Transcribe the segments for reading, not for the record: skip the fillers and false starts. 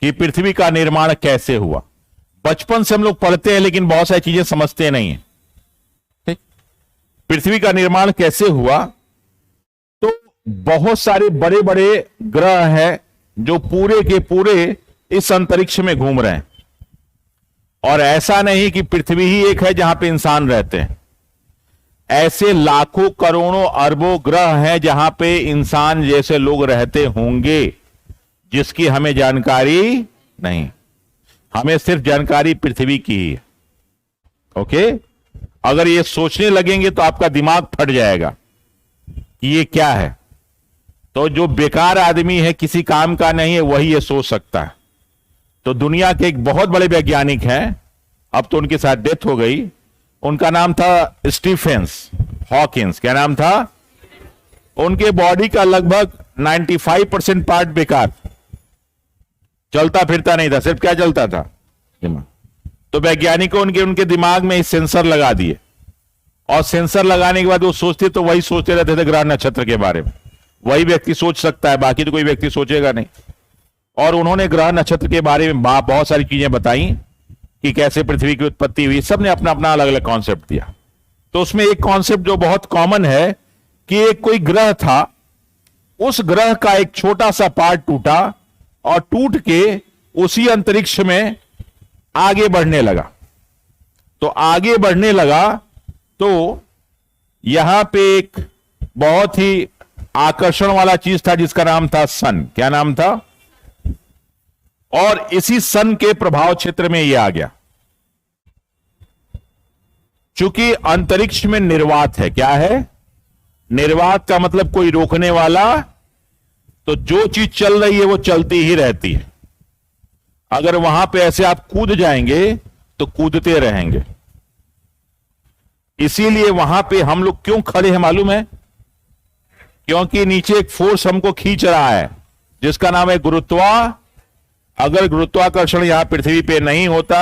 कि पृथ्वी का निर्माण कैसे हुआ। बचपन से हम लोग पढ़ते हैं लेकिन बहुत सारी चीजें समझते नहीं है। ठीक, पृथ्वी का निर्माण कैसे हुआ, तो बहुत सारे बड़े बड़े ग्रह हैं जो पूरे के पूरे इस अंतरिक्ष में घूम रहे हैं, और ऐसा नहीं कि पृथ्वी ही एक है जहां पे इंसान रहते हैं। ऐसे लाखों करोड़ों अरबों ग्रह हैं जहां पे इंसान जैसे लोग रहते होंगे, जिसकी हमें जानकारी नहीं। हमें सिर्फ जानकारी पृथ्वी की ही है। ओके, अगर ये सोचने लगेंगे तो आपका दिमाग फट जाएगा कि ये क्या है। तो जो बेकार आदमी है, किसी काम का नहीं है, वही ये सोच सकता है। तो दुनिया के एक बहुत बड़े वैज्ञानिक हैं, अब तो उनके साथ डेथ हो गई, उनका नाम था स्टीफेंस हॉकिंस। क्या नाम था? उनके बॉडी का लगभग 95% पार्ट बेकार, चलता फिरता नहीं था, सिर्फ क्या चलता था? दिमाग। तो वैज्ञानिकों उनके दिमाग में सेंसर लगा दिए, और सेंसर लगाने के बाद वो सोचते तो वही सोचते रहते थे ग्रह नक्षत्र के बारे में। वही व्यक्ति सोच सकता है, बाकी तो कोई व्यक्ति सोचेगा नहीं। और उन्होंने ग्रह नक्षत्र के बारे में बहुत सारी चीजें बताई कि कैसे पृथ्वी की उत्पत्ति हुई। सबने अपना अपना अलग अलग कॉन्सेप्ट दिया। तो उसमें एक कॉन्सेप्ट जो बहुत कॉमन है कि एक कोई ग्रह था, उस ग्रह का एक छोटा सा पार्ट टूटा और टूट के उसी अंतरिक्ष में आगे बढ़ने लगा। तो आगे बढ़ने लगा तो यहां पे एक बहुत ही आकर्षण वाला चीज था जिसका नाम था सन। क्या नाम था? और इसी सन के प्रभाव क्षेत्र में यह आ गया। चूंकि अंतरिक्ष में निर्वात है। क्या है? निर्वात का मतलब कोई रोकने वाला, तो जो चीज चल रही है वो चलती ही रहती है। अगर वहां पे ऐसे आप कूद जाएंगे तो कूदते रहेंगे। इसीलिए वहां पे हम लोग क्यों खड़े हैं मालूम है? क्योंकि नीचे एक फोर्स हमको खींच रहा है जिसका नाम है अगर गुरुत्वाकर्षण यहां पृथ्वी पे नहीं होता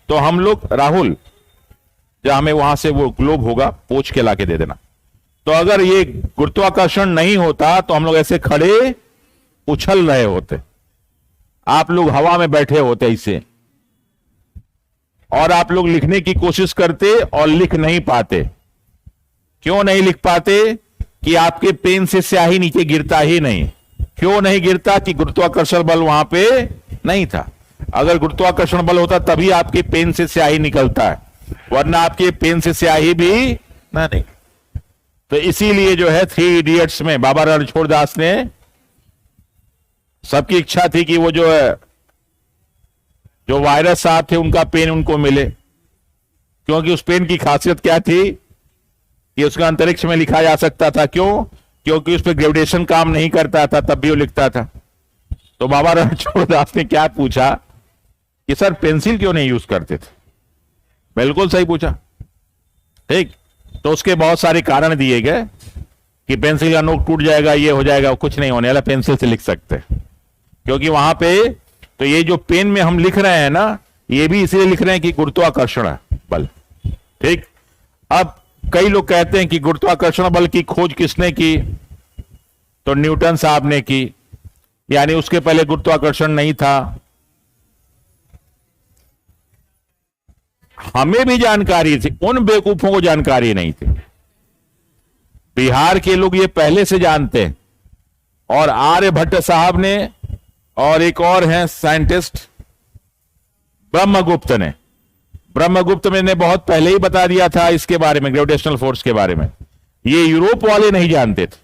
तो हम लोग, राहुल जहां हमें वहां से वो ग्लोब होगा पोंछ के लाके दे देना, तो अगर ये गुरुत्वाकर्षण नहीं होता तो हम लोग ऐसे खड़े उछल रहे होते, आप लोग हवा में बैठे होते इसे, और आप लोग लिखने की कोशिश करते और लिख नहीं पाते। क्यों नहीं लिख पाते? कि आपके पेन से स्याही नीचे गिरता ही नहीं। क्यों नहीं गिरता? कि गुरुत्वाकर्षण बल वहां पे नहीं था। अगर गुरुत्वाकर्षण बल होता तभी आपके पेन से स्याही निकलता है, वरना आपके पेन से स्याही भी नहीं। तो इसीलिए जो है 3 इडियट्स में बाबा रणछोड़ दास ने, सबकी इच्छा थी कि वो जो है जो वायरस साहब थे उनका पेन उनको मिले, क्योंकि उस पेन की खासियत क्या थी कि उसका अंतरिक्ष में लिखा जा सकता था। क्यों? क्योंकि उस पर ग्रेविटेशन काम नहीं करता था, तब भी वो लिखता था। तो बाबा रणछोड़ दास ने क्या पूछा कि सर पेंसिल क्यों नहीं यूज करते थे? बिल्कुल सही पूछा। ठीक, तो उसके बहुत सारे कारण दिए गए कि पेंसिल का नोक टूट जाएगा, ये हो जाएगा, कुछ नहीं होने वाला, पेंसिल से लिख सकते हैं। क्योंकि वहां पे तो ये जो पेन में हम लिख रहे हैं ना, ये भी इसलिए लिख रहे हैं कि गुरुत्वाकर्षण बल। ठीक, अब कई लोग कहते हैं कि गुरुत्वाकर्षण बल की खोज किसने की? तो न्यूटन साहब ने की, यानी उसके पहले गुरुत्वाकर्षण नहीं था। हमें भी जानकारी थी, उन बेवकूफों को जानकारी नहीं थी। बिहार के लोग ये पहले से जानते हैं, और आर्यभट्ट साहब ने और एक और हैं साइंटिस्ट ब्रह्मगुप्त ने बहुत पहले ही बता दिया था इसके बारे में, ग्रेविटेशनल फोर्स के बारे में। ये यूरोप वाले नहीं जानते थे।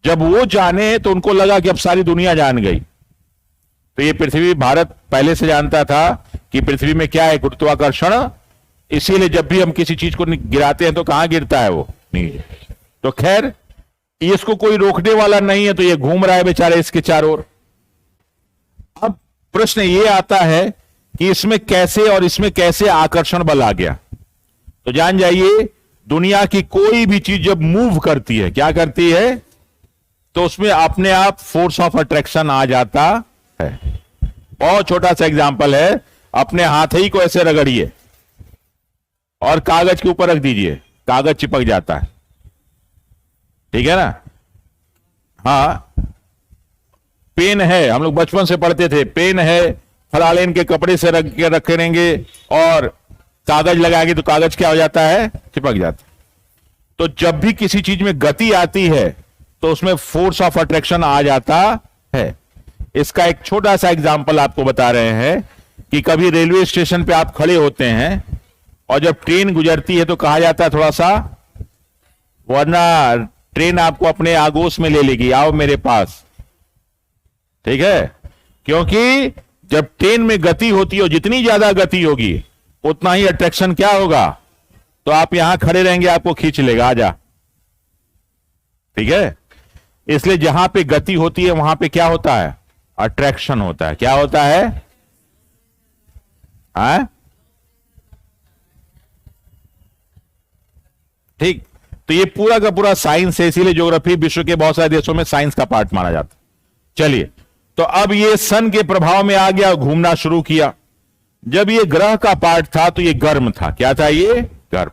जब वो जाने तो उनको लगा कि अब सारी दुनिया जान गई। तो ये पृथ्वी, भारत पहले से जानता था कि पृथ्वी में क्या है, गुरुत्वाकर्षण। इसीलिए जब भी हम किसी चीज को गिराते हैं तो कहां गिरता है? वो नीचे। तो खैर, इसको कोई रोकने वाला नहीं है, तो ये घूम रहा है बेचारे इसके चारों ओर। अब प्रश्न ये आता है कि इसमें कैसे और इसमें कैसे आकर्षण बल आ गया। तो जान जाइए, दुनिया की कोई भी चीज जब मूव करती है, क्या करती है? तो उसमें अपने आप फोर्स ऑफ अट्रैक्शन आ जाता है। बहुत छोटा सा एग्जांपल है, अपने हाथ ही को ऐसे रगड़िए और कागज के ऊपर रख दीजिए, कागज चिपक जाता है। ठीक है ना? हाँ, पेन है, हम लोग बचपन से पढ़ते थे, पेन है फलालेन के कपड़े से रख के रखेंगे और कागज लगाएंगे तो कागज क्या हो जाता है, चिपक जाता है। तो जब भी किसी चीज में गति आती है तो उसमें फोर्स ऑफ अट्रैक्शन आ जाता है। इसका एक छोटा सा एग्जांपल आपको बता रहे हैं कि कभी रेलवे स्टेशन पे आप खड़े होते हैं और जब ट्रेन गुजरती है तो कहा जाता है थोड़ा सा, वरना ट्रेन आपको अपने आगोश में ले लेगी, आओ मेरे पास, ठीक है। क्योंकि जब ट्रेन में गति होती है, जितनी ज्यादा गति होगी उतना ही अट्रैक्शन क्या होगा, तो आप यहां खड़े रहेंगे, आपको खींच लेगा, आजा, ठीक है। इसलिए जहां पे गति होती है वहां पे क्या होता है, अट्रैक्शन होता है। क्या होता है, ठीक। तो ये पूरा का पूरा साइंस है, इसीलिए ज्योग्राफी विश्व के बहुत सारे देशों में साइंस का पार्ट माना जाता है। चलिए, तो अब ये सन के प्रभाव में आ गया, घूमना शुरू किया। जब ये ग्रह का पार्ट था तो ये गर्म था। क्या था ये, गर्म,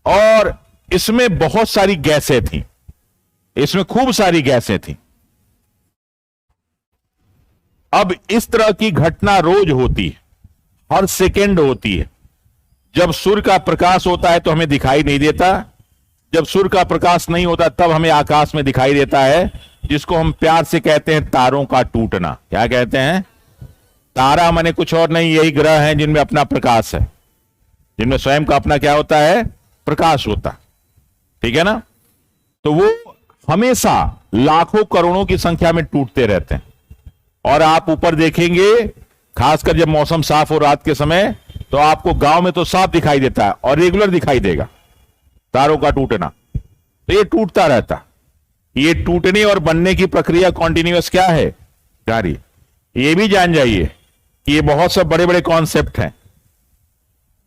और इसमें बहुत सारी गैसें थी, इसमें खूब सारी गैसें थी। अब इस तरह की घटना रोज होती है, हर सेकेंड होती है। जब सूर्य का प्रकाश होता है तो हमें दिखाई नहीं देता, जब सूर्य का प्रकाश नहीं होता तब हमें आकाश में दिखाई देता है, जिसको हम प्यार से कहते हैं तारों का टूटना। क्या कहते हैं, तारा माने कुछ और नहीं, यही ग्रह हैं जिनमें अपना प्रकाश है, जिनमें स्वयं का अपना क्या होता है, प्रकाश होता है, ठीक है ना। तो वो हमेशा लाखों करोड़ों की संख्या में टूटते रहते हैं। और आप ऊपर देखेंगे, खासकर जब मौसम साफ हो रात के समय, तो आपको गांव में तो साफ दिखाई देता है और रेगुलर दिखाई देगा तारों का टूटना। तो ये टूटता रहता, ये टूटने और बनने की प्रक्रिया कॉन्टिन्यूअस क्या है, जारी। ये भी जान जाइए कि ये बहुत से बड़े बड़े कॉन्सेप्ट हैं।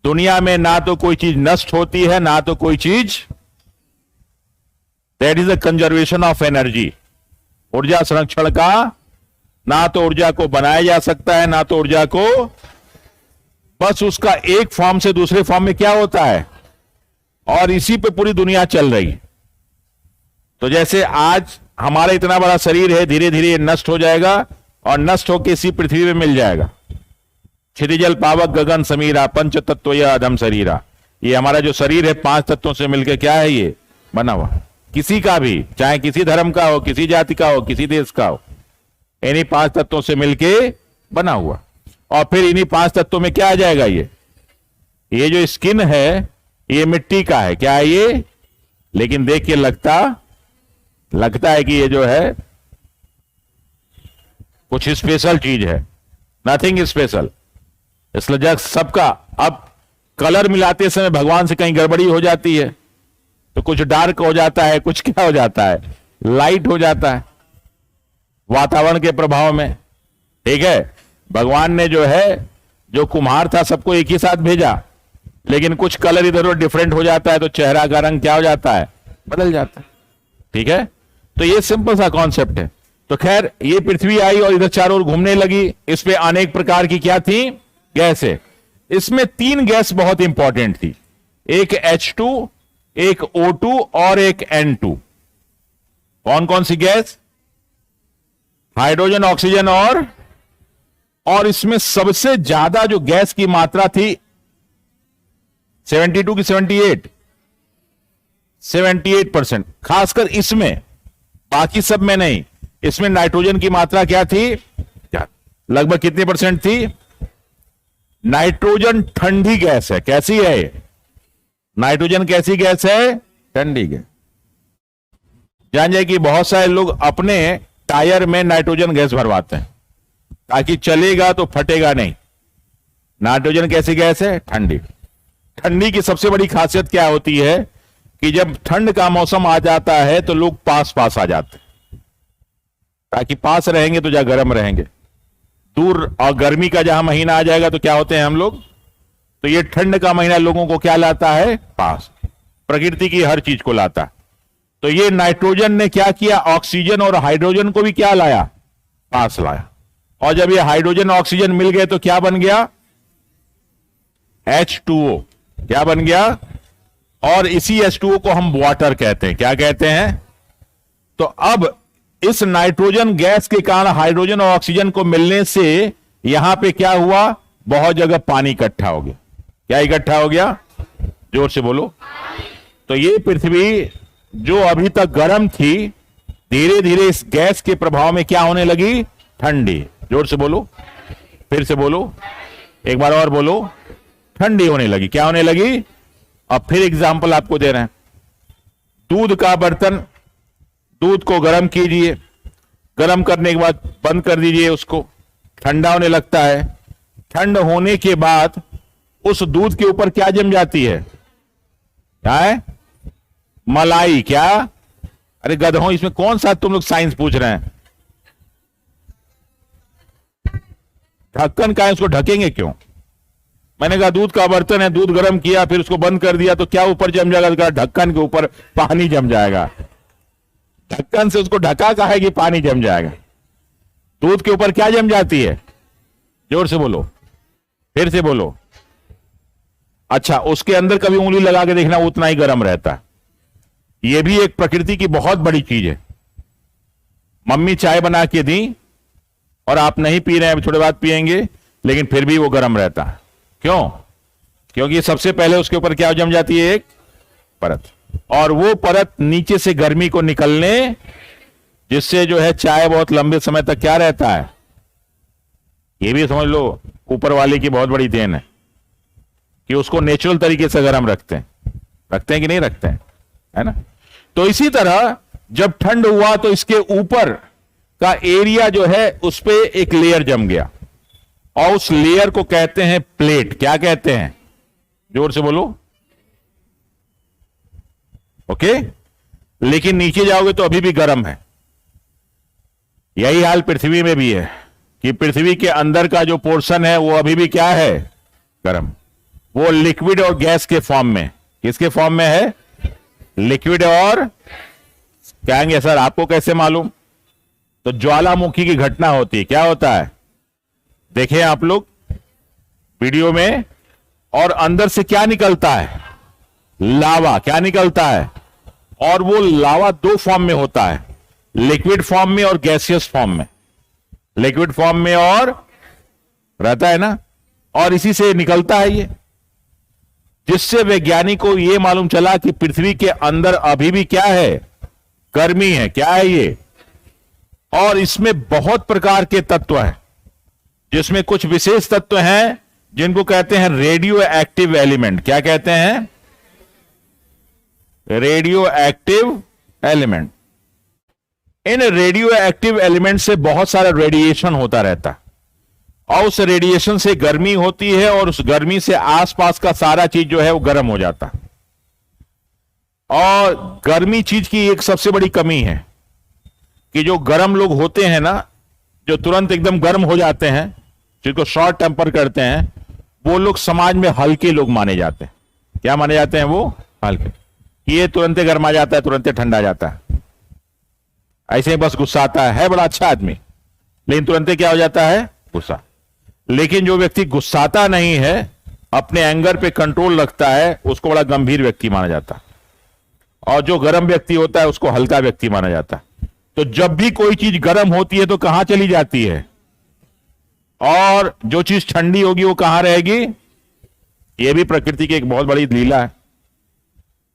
दुनिया में ना तो कोई चीज नष्ट होती है, ना तो कोई चीज, that is the conservation of energy, ऊर्जा संरक्षण का। ना तो ऊर्जा को बनाया जा सकता है, ना तो ऊर्जा को, बस उसका एक फॉर्म से दूसरे फॉर्म में क्या होता है, और इसी पे पूरी दुनिया चल रही है। तो जैसे आज हमारा इतना बड़ा शरीर है, धीरे धीरे नष्ट हो जाएगा और नष्ट होकर इसी पृथ्वी में मिल जाएगा। क्षितिजल पावक गगन समीरा पंच तत्व यह अधम शरीरा। ये हमारा जो शरीर है 5 तत्वों से मिलकर क्या है, ये बना हुआ। किसी का भी, चाहे किसी धर्म का हो, किसी जाति का हो, किसी देश का हो, इन्हीं 5 तत्वों से मिलके बना हुआ। और फिर इन्हीं 5 तत्वों में क्या आ जाएगा, ये जो स्किन है ये मिट्टी का है। क्या है ये, लेकिन देख के लगता है कि ये जो है कुछ स्पेशल चीज है, नथिंग स्पेशल। इसलिए जब सबका, अब कलर मिलाते समय भगवान से कहीं गड़बड़ी हो जाती है तो कुछ डार्क हो जाता है, कुछ क्या हो जाता है, लाइट हो जाता है वातावरण के प्रभाव में, ठीक है। भगवान ने जो है, जो कुम्हार था सबको एक ही साथ भेजा, लेकिन कुछ कलर इधर उधर डिफरेंट हो जाता है तो चेहरा का रंग क्या हो जाता है, बदल जाता है, ठीक है। तो ये सिंपल सा कॉन्सेप्ट है। तो खैर, ये पृथ्वी आई और इधर चारों ओर घूमने लगी। इस पे अनेक प्रकार की क्या थी, गैस है। इसमें 3 गैस बहुत इंपॉर्टेंट थी, एक H2, एक O2 और एक N2। कौन कौन सी गैस, हाइड्रोजन, ऑक्सीजन और इसमें सबसे ज्यादा जो गैस की मात्रा थी 72 की 78%, खासकर इसमें, बाकी सब में नहीं। इसमें नाइट्रोजन की मात्रा क्या थी, लगभग कितनी % थी। नाइट्रोजन ठंडी गैस है। कैसी है नाइट्रोजन, कैसी गैस है, ठंडी गैस। जान जाए कि बहुत सारे लोग अपने टायर में नाइट्रोजन गैस भरवाते हैं ताकि चलेगा तो फटेगा नहीं। नाइट्रोजन कैसी गैस है, ठंडी। ठंडी की सबसे बड़ी खासियत क्या होती है कि जब ठंड का मौसम आ जाता है तो लोग पास आ जाते हैं, ताकि पास रहेंगे तो जहां गर्म रहेंगे। दूर और गर्मी का जहां महीना आ जाएगा तो क्या होते हैं हम लोग, तो ये ठंड का महीना लोगों को क्या लाता है, पास। प्रकृति की हर चीज को लाता है। तो ये नाइट्रोजन ने क्या किया, ऑक्सीजन और हाइड्रोजन को भी क्या लाया, पास लाया। और जब ये हाइड्रोजन ऑक्सीजन मिल गए तो क्या बन गया, H2O। क्या बन गया, और इसी H2O को हम वाटर कहते हैं। क्या कहते हैं, तो अब इस नाइट्रोजन गैस के कारण हाइड्रोजन और ऑक्सीजन को मिलने से यहां पे क्या हुआ, बहुत जगह पानी इकट्ठा हो गया। क्या इकट्ठा हो गया, जोर से बोलो। तो ये पृथ्वी जो अभी तक गर्म थी, धीरे धीरे इस गैस के प्रभाव में क्या होने लगी, ठंडी। जोर से बोलो, फिर से बोलो, एक बार और बोलो, ठंडी होने लगी। क्या होने लगी? अब फिर एग्जांपल आपको दे रहे हैं। दूध का बर्तन, दूध को गर्म कीजिए, गर्म करने के बाद बंद कर दीजिए, उसको ठंडा होने लगता है। ठंड होने के बाद उस दूध के ऊपर क्या जम जाती है, क्या है, मलाई। क्या? अरे गधों, इसमें कौन सा तुम लोग साइंस पूछ रहे हैं? ढक्कन का है, उसको ढकेंगे क्यों? मैंने कहा दूध का बर्तन है, दूध गर्म किया, फिर उसको बंद कर दिया, तो क्या ऊपर जम जाएगा? ढक्कन के ऊपर पानी जम जाएगा। ढक्कन से उसको ढका कहा है कि पानी जम जाएगा। दूध के ऊपर क्या जम जाती है? जोर से बोलो, फिर से बोलो। अच्छा, उसके अंदर कभी उंगली लगा के देखना, उतना ही गर्म रहता है। यह भी एक प्रकृति की बहुत बड़ी चीज है। मम्मी चाय बना के दी और आप नहीं पी रहे हैं, थोड़ी बाद पिएंगे, लेकिन फिर भी वो गर्म रहता है। क्यों? क्योंकि सबसे पहले उसके ऊपर क्या जम जाती है, एक परत, और वो परत नीचे से गर्मी को निकलने, जिससे जो है चाय बहुत लंबे समय तक क्या रहता है। ये भी समझ लो ऊपर वाले की बहुत बड़ी देन है कि उसको नेचुरल तरीके से गर्म रखते हैं कि नहीं रखते हैं, है ना। तो इसी तरह जब ठंड हुआ तो इसके ऊपर का एरिया जो है उस पे एक लेयर जम गया, और उस लेयर को कहते हैं प्लेट। क्या कहते हैं? जोर से बोलो। ओके, लेकिन नीचे जाओगे तो अभी भी गर्म है। यही हाल पृथ्वी में भी है कि पृथ्वी के अंदर का जो पोर्शन है वो अभी भी क्या है, गर्म। वो लिक्विड और गैस के फॉर्म में, किसके फॉर्म में है? लिक्विड और, कहेंगे सर आपको कैसे मालूम? तो ज्वालामुखी की घटना होती है। क्या होता है, देखें आप लोग वीडियो में, और अंदर से क्या निकलता है, लावा। क्या निकलता है? और वो लावा दो फॉर्म में होता है, लिक्विड फॉर्म में और गैसियस फॉर्म में। लिक्विड फॉर्म में और रहता है ना, और इसी से निकलता है ये, जिससे वैज्ञानिक को यह मालूम चला कि पृथ्वी के अंदर अभी भी क्या है, गर्मी है। क्या है ये? और इसमें बहुत प्रकार के तत्व हैं, जिसमें कुछ विशेष तत्व हैं जिनको कहते हैं रेडियो एक्टिव एलिमेंट। क्या कहते हैं? Radio active element. इन रेडियो एक्टिव एलिमेंट से बहुत सारा रेडिएशन होता रहता है, और उस रेडिएशन से गर्मी होती है, और उस गर्मी से आसपास का सारा चीज जो है वो गर्म हो जाता है। और गर्मी चीज की एक सबसे बड़ी कमी है कि जो गर्म लोग होते हैं ना, जो तुरंत एकदम गर्म हो जाते हैं, जिनको शॉर्ट टेम्पर करते हैं, वो लोग समाज में हल्के लोग माने जाते हैं। क्या माने जाते हैं? वो हल्के। ये तुरंत गर्मा जाता है, तुरंत ठंडा जाता है, ऐसे ही बस गुस्सा आता है बड़ा अच्छा आदमी, लेकिन तुरंत क्या हो जाता है, गुस्सा। लेकिन जो व्यक्ति गुस्साता नहीं है, अपने एंगर पे कंट्रोल रखता है, उसको बड़ा गंभीर व्यक्ति माना जाता है, और जो गर्म व्यक्ति होता है उसको हल्का व्यक्ति माना जाता है। तो जब भी कोई चीज गर्म होती है तो कहां चली जाती है, और जो चीज ठंडी होगी वो कहां रहेगी। यह भी प्रकृति की एक बहुत बड़ी लीला है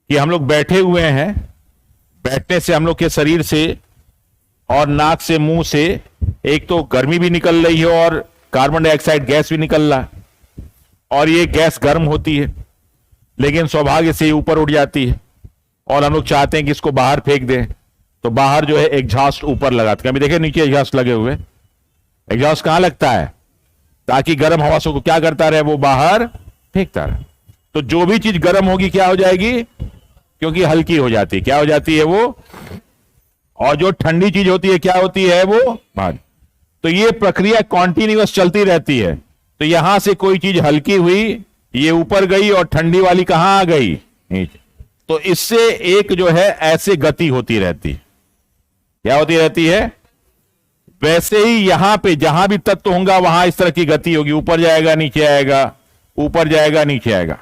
कि हम लोग बैठे हुए हैं, बैठने से हम लोग के शरीर से और नाक से, मुंह से एक तो गर्मी भी निकल रही है और कार्बन डाइऑक्साइड गैस भी निकल रहा है, और ये गैस गर्म होती है, लेकिन सौभाग्य से ऊपर उड़ जाती है, और हम लोग चाहते हैं कि इसको बाहर फेंक दें, तो बाहर जो है एग्जॉस्ट ऊपर लगाते हैं। अभी देखिए नीचे एग्जॉस्ट लगे हुए, एग्जॉस्ट कहां लगता है, ताकि गर्म हवा से क्या करता रहे, वो बाहर फेंकता रहे। तो जो भी चीज गर्म होगी क्या हो जाएगी, क्योंकि हल्की हो जाती है। क्या हो जाती है वो, और जो ठंडी चीज होती है क्या होती है, वो बाहर। तो ये प्रक्रिया कॉन्टिन्यूअस चलती रहती है। तो यहां से कोई चीज हल्की हुई, ये ऊपर गई, और ठंडी वाली कहां आ गई, नीचे। तो इससे एक जो है ऐसे गति होती रहती है। क्या होती रहती है, वैसे ही यहां पे जहां भी तत्व होगा वहां इस तरह की गति होगी, ऊपर जाएगा नीचे आएगा, ऊपर जाएगा नीचे आएगा।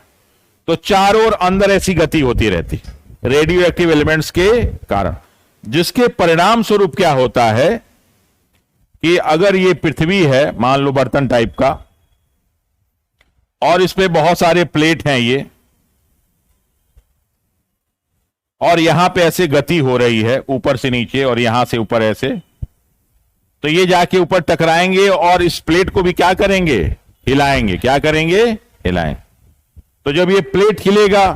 तो चारों ओर अंदर ऐसी गति होती रहती रेडियो एक्टिव एलिमेंट्स के कारण। जिसके परिणाम स्वरूप क्या होता है कि अगर ये पृथ्वी है, मान लो बर्तन टाइप का, और इसमें बहुत सारे प्लेट हैं ये, और यहां पे ऐसे गति हो रही है ऊपर से नीचे और यहां से ऊपर ऐसे, तो ये जाके ऊपर टकराएंगे और इस प्लेट को भी क्या करेंगे, हिलाएंगे। क्या करेंगे, हिलाएंगे। तो जब ये प्लेट हिलेगा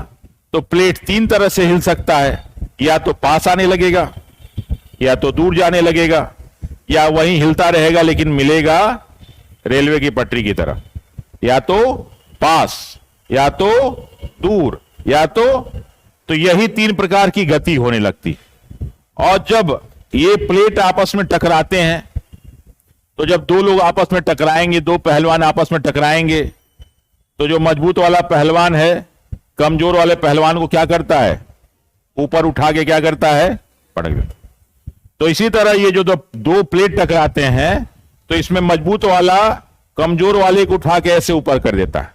तो प्लेट तीन तरह से हिल सकता है, या तो पास आने लगेगा, या तो दूर जाने लगेगा, या वहीं हिलता रहेगा लेकिन मिलेगा रेलवे की पटरी की तरह, या तो पास, या तो दूर, या तो यही तीन प्रकार की गति होने लगती। और जब ये प्लेट आपस में टकराते हैं, तो जब दो लोग आपस में टकराएंगे, दो पहलवान आपस में टकराएंगे, तो जो मजबूत वाला पहलवान है कमजोर वाले पहलवान को क्या करता है, ऊपर उठा के क्या करता है, पटक देता। तो इसी तरह ये जो दो प्लेट टकराते हैं, तो इसमें मजबूत वाला कमजोर वाले को उठा के ऐसे ऊपर कर देता है,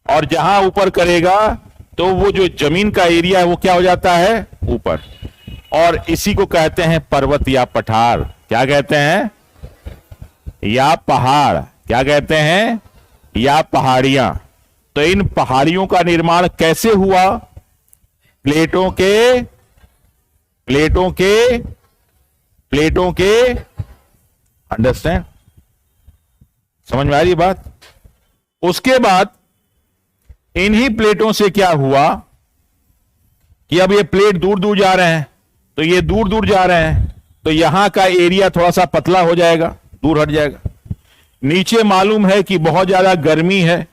और जहां ऊपर करेगा तो वो जो जमीन का एरिया है वो क्या हो जाता है, ऊपर। और इसी को कहते हैं पर्वत या पठार। क्या कहते हैं, या पहाड़। क्या कहते हैं, या पहाड़ियां। तो इन पहाड़ियों का निर्माण कैसे हुआ, प्लेटों के अंडरस्टैंड, समझ में आ रही बात। उसके बाद इन्हीं प्लेटों से क्या हुआ कि अब ये प्लेट दूर दूर जा रहे हैं, तो ये दूर दूर जा रहे हैं, तो यहां का एरिया थोड़ा सा पतला हो जाएगा, दूर हट जाएगा। नीचे मालूम है कि बहुत ज्यादा गर्मी है,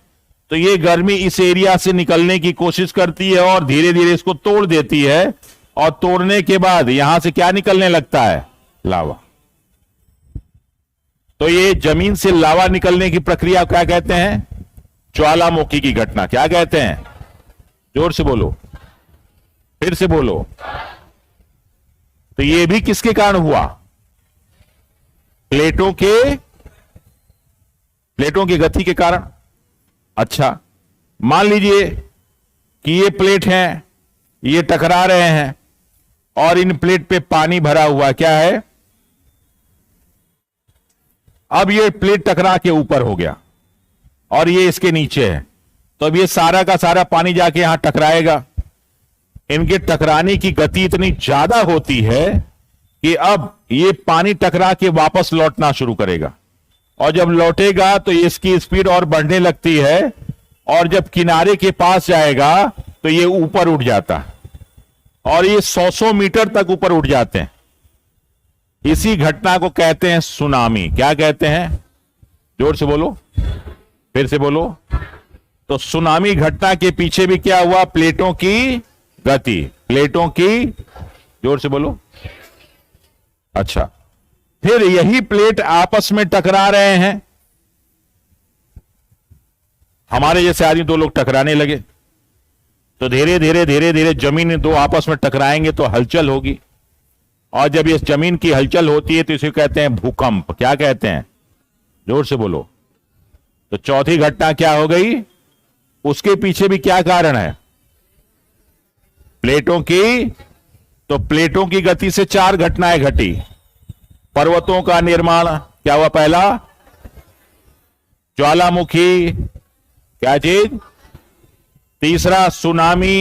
तो ये गर्मी इस एरिया से निकलने की कोशिश करती है और धीरे धीरे इसको तोड़ देती है, और तोड़ने के बाद यहां से क्या निकलने लगता है, लावा। तो ये जमीन से लावा निकलने की प्रक्रिया क्या कहते हैं, ज्वालामुखी की घटना। क्या कहते हैं, जोर से बोलो, फिर से बोलो। तो ये भी किसके कारण हुआ, प्लेटों की गति के कारण। अच्छा, मान लीजिए कि ये प्लेट हैं, ये टकरा रहे हैं, और इन प्लेट पे पानी भरा हुआ क्या है। अब ये प्लेट टकरा के ऊपर हो गया और ये इसके नीचे है, तो अब ये सारा का सारा पानी जाके यहां टकराएगा। इनके टकराने की गति इतनी ज्यादा होती है कि अब ये पानी टकरा के वापस लौटना शुरू करेगा, और जब लौटेगा तो इसकी स्पीड और बढ़ने लगती है, और जब किनारे के पास जाएगा तो ये ऊपर उठ जाता है, और ये 100 मीटर तक ऊपर उठ जाते हैं। इसी घटना को कहते हैं सुनामी। क्या कहते हैं, जोर से बोलो, फिर से बोलो। तो सुनामी घटना के पीछे भी क्या हुआ, प्लेटों की गति, प्लेटों की, जोर से बोलो। अच्छा, फिर यही प्लेट आपस में टकरा रहे हैं, हमारे जैसे आदमी दो लोग टकराने लगे, तो धीरे धीरे जमीन दो आपस में टकराएंगे तो हलचल होगी, और जब इस जमीन की हलचल होती है तो इसे कहते हैं भूकंप। क्या कहते हैं, जोर से बोलो। तो चौथी घटना क्या हो गई, उसके पीछे भी क्या कारण है, प्लेटों की। तो प्लेटों की गति से 4 घटनाएं घटी। पर्वतों का निर्माण क्या हुआ, पहला ज्वालामुखी, क्या चीज, तीसरा सुनामी,